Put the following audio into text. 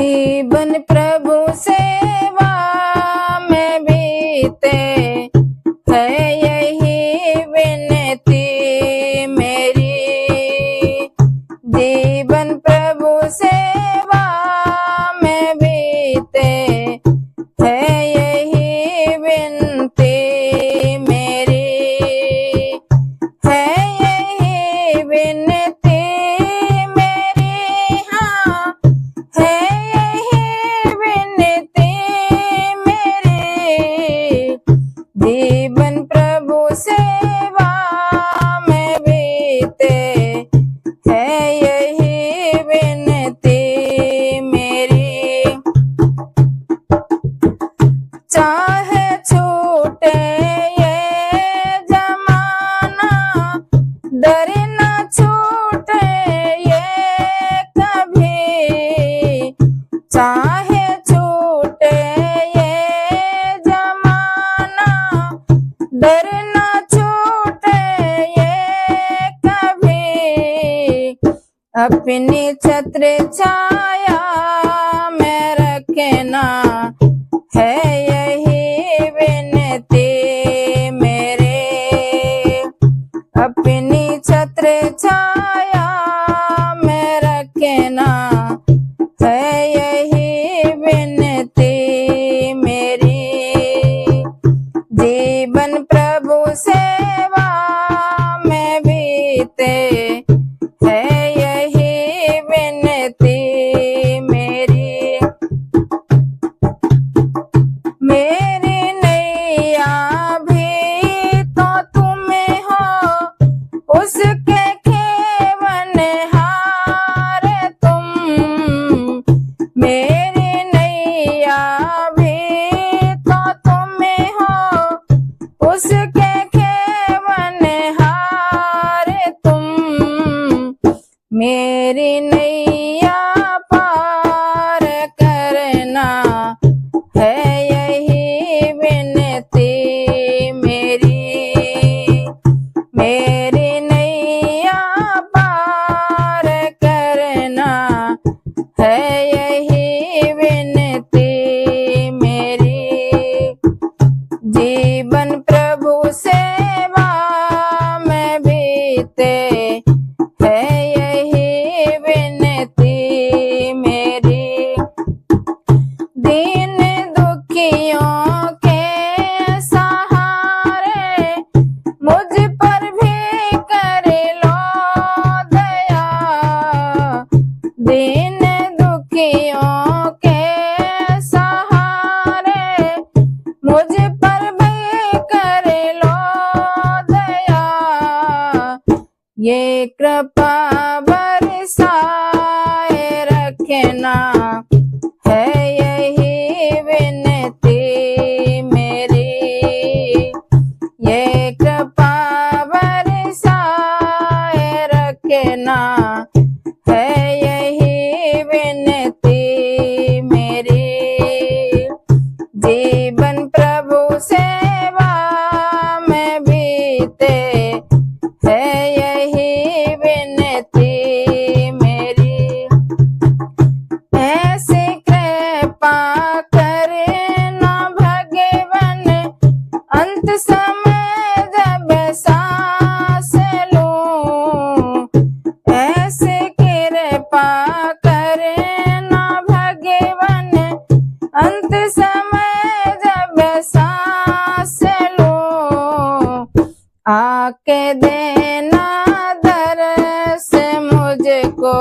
जीवन प्रभु सेवा में बीते है यही विनती मेरी। जीवन प्रभु सेवा में बीते है यही विनती मेरी। है यही विनती मेरी, हाँ है यही विनती मेरी। जीवन प्रभु सेवा में बीते है यही विनती मेरी। चाहे छूटे ये जमाना, डर न छूटे ये कभी। चाहे छूटे ये जमाना, डर न छूटे ये कभी। अपनी छत्र छाया में रखना है यही विनती मेरे। अपनी छत्र छाया में रखना है यही विनती मेरी। जीवन प्रभु सेवा में बीते है यही विनती मेरी। मेरी नैया भी तो तुम हो, उसके खेवनहार तुम। मेरी नैया भी तो तुम हो, उसके खेवनहार तुम। मेरी नैया पार करना है यही विनती मेरी। मेरी नैया पार करना है यही विनती मेरी। जीवन प्रभु सेवा में बीते है यही विनती मेरी। दीन दुखियों के सहारे मुझ पर भी कर लो दया। दीन दुखियों के सहारे मुझ पर भी कर लो दया। ये कृपा बरसाए रखना है यही विनती मेरी। ये कृपा बरसाए रखना है यही विनती मेरी। जीवन प्रभु सेवा में बीते है यही विनती मेरी। ऐसी कृपा करना भगवन, अंत समय जब सांस लूं। ऐसी कृपा करना भगवन, अंत समय जब सांस लूं। आके देना दरस मुझको